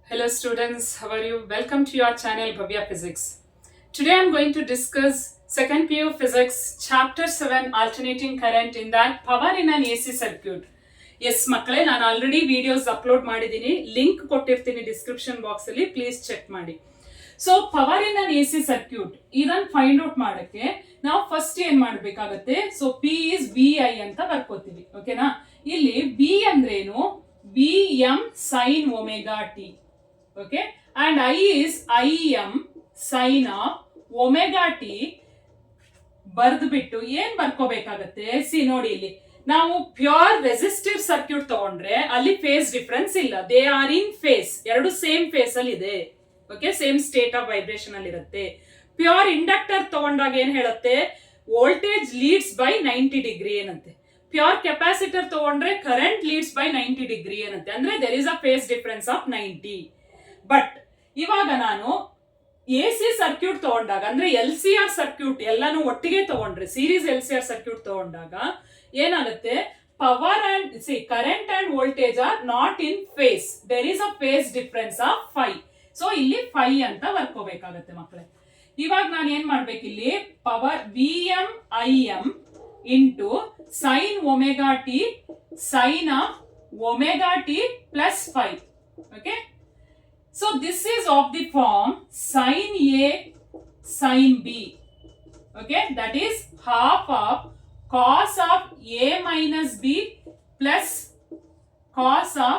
Hello students, how are you? Welcome to your channel Bhavya Physics. Today I am going to discuss second PU Physics chapter 7 alternating current in that power in an AC circuit. Yes ಮಕ್ಕಳೇ, ನಾನು already videos upload ಮಾಡಿದ್ದೀನಿ, link ಕೊಟ್ಟಿರ್ತೀನಿ description box ಅಲ್ಲಿ, please check ಮಾಡಿ. So power in an AC circuit ಇದನ್ನ find out ಮಾಡಕ್ಕೆ ನಾವು first ಏನ್ ಮಾಡ್ಬೇಕಾಗತ್ತೆ, ಸೊ P is VI ಅಂತ ಬರ್ಕೋತೀವಿ. ಓಕೆನಾ? ಇಲ್ಲಿ B ಅಂದ್ರೇನು, Vm sin omega t. Okay, and I is Im sin of omega t ಬರ್ದ್ಬಿಟ್ಟು ಏನ್ ಬರ್ಕೋಬೇಕಾಗತ್ತೆ, ಸಿ ನೋಡಿ, ಇಲ್ಲಿ ನಾವು ಪ್ಯೂರ್ ರೆಸಿಸ್ಟಿವ್ ಸರ್ಕ್ಯೂಟ್ ತಗೊಂಡ್ರೆ ಅಲ್ಲಿ ಫೇಸ್ ಡಿಫರೆನ್ಸ್ ಇಲ್ಲ, ದೇ ಆರ್ ಇನ್ ಫೇಸ್, ಎರಡು ಸೇಮ್ ಫೇಸ್ ಅಲ್ಲಿ ಇದೆ. Okay, same state of vibration ಅಲ್ಲಿ ಇರುತ್ತೆ. ಪ್ಯೂರ್ ಇಂಡಕ್ಟರ್ ತಗೊಂಡಾಗ ಏನ್ ಹೇಳುತ್ತೆ, ವೋಲ್ಟೇಜ್ ಲೀಡ್ಸ್ ಬೈ 90 ಡಿಗ್ರಿ ಏನಂತೆ. ಪ್ಯೂರ್ ಕೆಪಾಸಿಟರ್ ತಗೊಂಡ್ರೆ ಕರೆಂಟ್ ಲೀಡ್ಸ್ ಬೈ 90 ಡಿಗ್ರಿ ಏನಂತೆ. ಅಂದ್ರೆ there is a phase difference of 90. But ಇವಾಗ ನಾನು AC ಸರ್ಕ್ಯೂಟ್ ತಗೊಂಡಾಗ, ಅಂದ್ರೆ LCR ಸರ್ಕ್ಯೂಟ್ ಎಲ್ಲಾನು ಒಟ್ಟಿಗೆ ತಗೊಂಡ್ರೆ, ಸೀರೀಸ್ LCR ಸರ್ಕ್ಯೂಟ್ ತಗೊಂಡಾಗ ಏನಾಗುತ್ತೆ, power and current and voltage are not in phase, there is a phase difference of 5. So ಇಲ್ಲಿ 5 ಅಂತ ಬರ್ಕೋಬೇಕಾಗತ್ತೆ ಮಕ್ಕಳೇ. ಇವಾಗ ನಾನು ಏನ್ ಮಾಡ್ಬೇಕು, ಇಲ್ಲಿ power Vm Im into sine omega t sine of omega t plus 5. Okay, so this is of the form sin A sin B. Okay, that is half of cos of A minus B plus cos of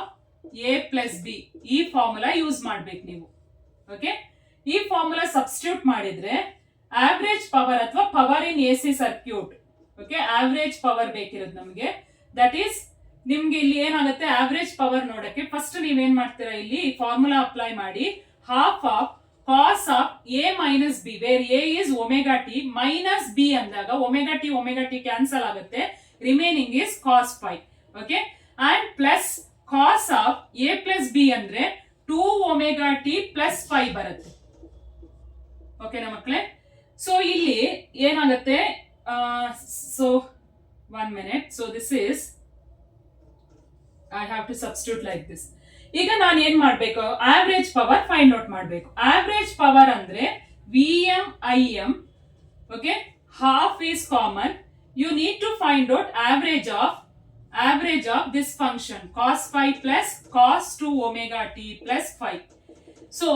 A plus B. ಈ formula use ಮಾಡ್ಬೇಕು ನೀವು. Okay, ಈ formula substitute ಮಾಡಿದ್ರೆ average power ಅಥವಾ power in AC circuit, okay, average power ಬೇಕಿರೋದು ನಮಗೆ. That is ನಿಮ್ಗೆ ಇಲ್ಲಿ ಏನಾಗುತ್ತೆ, ಆವರೇಜ್ ಪವರ್ ನೋಡಕ್ಕೆ ಫಸ್ಟ್ ನೀವೇನ್ ಮಾಡ್ತೀರಾ, ಇಲ್ಲಿ ಫಾರ್ಮುಲಾ ಅಪ್ಲೈ ಮಾಡಿ, half of cos of A minus B, where A is omega t minus B ಅಂದಾಗ ಒಮೆಗಾ ಟಿ ಕ್ಯಾನ್ಸಲ್ ಆಗುತ್ತೆ, remaining is cos 5. Okay, and plus cos of A plus B ಅಂದ್ರೆ 2 omega t plus 5 ಬರುತ್ತೆ. ಓಕೆನಾ ಮಕ್ಕಳೇ? So ಇಲ್ಲಿ ಏನಾಗುತ್ತೆ, so 1 minute, so this is I have to substitute like this. ಈಗ ನಾನು ಏನ್ ಮಾಡ್ಬೇಕು, ಆವರೇಜ್ ಪವರ್ ಫೈಂಡ್ ಔಟ್ ಮಾಡ್ಬೇಕು. ಆವರೇಜ್ ಪವರ್ ಅಂದ್ರೆ Vm Im, okay, half is common. You need to find out average of this function cos 5 plus cos 2 omega t plus 5. So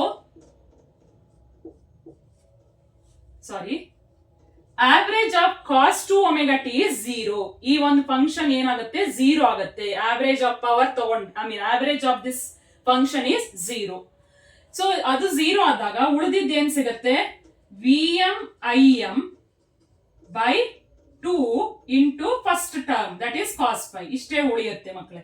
sorry, average of cos 2 omega t is 0. ಈ ಒಂದು function ಏನಾಗುತ್ತೆ, 0 ಆಗುತ್ತೆ. Average of power average of this function is 0. So ಅದು 0 ಆದಾಗ ಉಳಿದಿದ್ದು ಏನ್ ಸಿಗುತ್ತೆ, Vm Im by 2 into first term, that is cos 5. ಇಷ್ಟೇ ಉಳಿಯುತ್ತೆ ಮಕ್ಕಳೇ.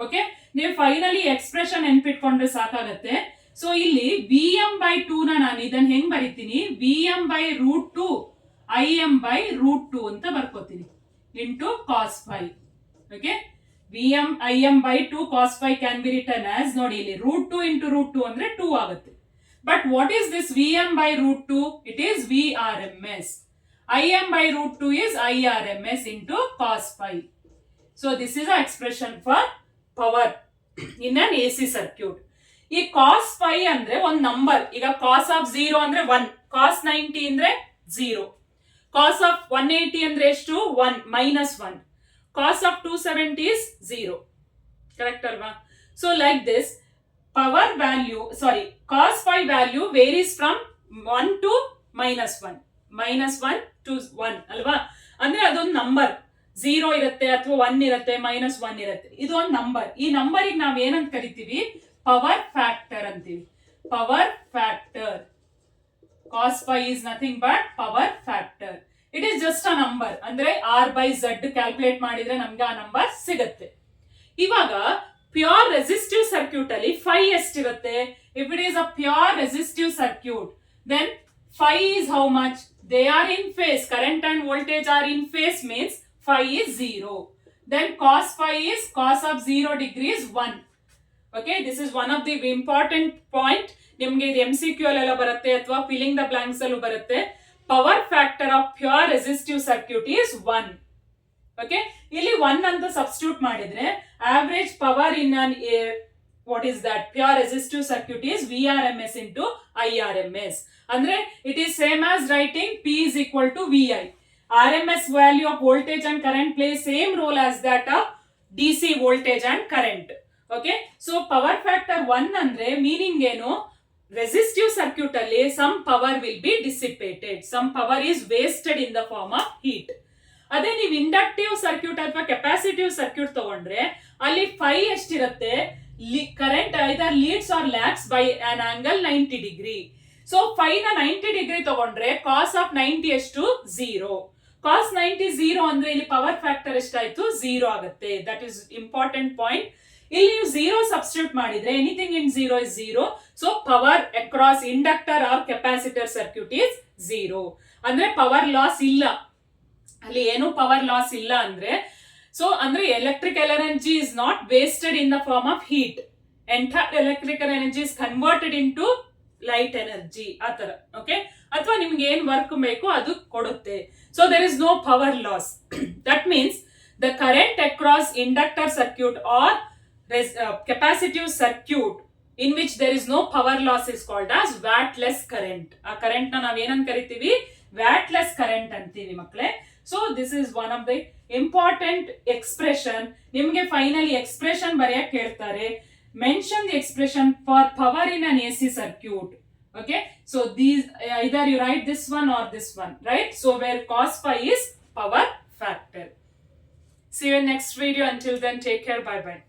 ಓಕೆ, ನೀವು ಫೈನಲಿ ಎಕ್ಸ್ಪ್ರೆಷನ್ ನೆನ್ಪಿಟ್ಕೊಂಡ್ರೆ ಸಾಕಾಗತ್ತೆ. ಸೊ ಇಲ್ಲಿ Vm ಬೈ 2 ನಾನು ಇದನ್ನ ಹೆಂಗ್ ಬರಿತೀನಿ, Vm by root 2 Im by root 2 ಅಂತ ಬರ್ಕೋತೀನಿ, into cos 5. Okay, Vm Im by 2 cos 5 can be written as, ನೋಡಿ ಇಲ್ಲಿ ರೂಟ್ 2 ಇಂಟು ರೂಟ್ 2 ಅಂದ್ರೆ 2 ಆಗುತ್ತೆ. But what is this Vm by root 2? It is VRMS. Im by root 2 is IRMS into cos 5. So this is a expression for power in an AC circuit. ಈ cos 5 ಅಂದ್ರೆ ಒಂದು number. ಈಗ cos of 0 ಅಂದ್ರೆ 1, cos 90 ಅಂದ್ರೆ 0, cos of 180 ಅಂದ್ರೆ ಎಷ್ಟು, 1 minus 1, cos of 270 is 0. Correct ಅಲ್ವಾ? So like this power value, sorry, cos 5 value varies from 1 to -1 to 1 ಅಲ್ವಾ? ಅಂದ್ರೆ ಅದೊಂದು ನಂಬರ್, 0 ಇರುತ್ತೆ ಅಥವಾ 1 ಇರುತ್ತೆ, -1 ಇರುತ್ತೆ. ಇದು ಒಂದು ನಂಬರ್. ಈ ನಂಬರಿಗೆ ನಾವ್ ಏನಂತ ಕರಿತೀವಿ, ಪವರ್ ಫ್ಯಾಕ್ಟರ್ ಅಂತೀವಿ. Power factor cos 5 is nothing but power factor. It is just a number. ಅಂದ್ರೆ R by Z ಕ್ಯಾಲ್ಕುಲೇಟ್ ಮಾಡಿದ್ರೆ ನಮ್ಗೆ ಆ ನಂಬರ್ ಸಿಗುತ್ತೆ. ಇವಾಗ ಪ್ಯೂರ್ ರೆಸಿಸ್ಟಿವ್ ಸರ್ಕ್ಯೂಟ್ ಅಲ್ಲಿ 5 ಎಷ್ಟಿರುತ್ತೆ? If it is a pure resistive circuit, then 5 is how much? They are in phase. Current and voltage are in phase means 5 is 0. Then cos 5 is cos of 0 degree is 1. Okay, this is one of the important point. ನಿಮ್ಗೆ ಇದು MCQ ಅಲ್ಲೆಲ್ಲ ಬರುತ್ತೆ ಅಥವಾ filling the blanks ಅಲ್ಲೂ ಬರುತ್ತೆ. Power factor of pure resistive circuit is 1. Okay, ಇಲ್ಲಿ 1 ಅಂತ substitute ಮಾಡಿದ್ರೆ average power in an what is that? Pure resistive circuit is VRMS into IRMS. Andre it is same as writing P is equal to VI. RMS value of voltage and current plays same role as that of DC voltage and current. Okay, so power factor 1 andre meaning ಏನು, resistive circuit ಅಲ್ಲಿ some power will be dissipated, some power is wasted in the form of heat. ಅದೇ ನೀವು inductive circuit ಅಥವಾ capacitive circuit ತಗೊಂಡ್ರೆ ಅಲ್ಲಿ phi ಎಷ್ಟಿರುತ್ತೆ, current either leads or lags by an angle 90 degree. So phi ನ 90 degree ತಗೊಂಡ್ರೆ ಕಾಸ್ of 90 ಎಷ್ಟು, 0. ಕಾಸ್ 90 0 ಅಂದ್ರೆ ಇಲ್ಲಿ ಪವರ್ ಫ್ಯಾಕ್ಟರ್ ಎಷ್ಟಾಯ್ತು, 0 ಆಗುತ್ತೆ. That is important point. ಇಲ್ಲಿ ನೀವು 0 ಸಬ್ಸ್ಟಿಟ್ಯೂಟ್ ಮಾಡಿದ್ರೆ anything in 0 is 0. So power across inductor or capacitor circuit is 0. ಅಂದ್ರೆ ಪವರ್ ಲಾಸ್ ಇಲ್ಲ, ಅಲ್ಲಿ ಏನು ಪವರ್ ಲಾಸ್ ಇಲ್ಲ ಅಂದ್ರೆ. ಸೊ ಅಂದ್ರೆ electrical energy is not wasted in the form of heat. Entire electrical energy is converted into light energy, ಆ ತರ. Okay, ಅಥವಾ ನಿಮ್ಗೆ ಏನ್ ವರ್ಕ್ ಬೇಕೋ ಅದು ಕೊಡುತ್ತೆ. So there is no power loss. That means the current across inductor circuit or capacitive circuit in which there is no power loss is called as wattless current. ಆ current ನ ನಾವೇನಂತ ಕರಿತೀವಿ, ವ್ಯಾಟ್ಲೆಸ್ ಕರೆಂಟ್ ಅಂತೀವಿ ಮಕ್ಕಳೇ. So this is one of the important expression. ನಿಮ್ಗೆ finally expression ಬರೆಯಕ್ ಹೇಳ್ತಾರೆ, mention the expression for power in an AC circuit. Okay, so these either you write this one or this one, right? So where cos phi is power factor. See you in next video. Until then, take care. Bye bye.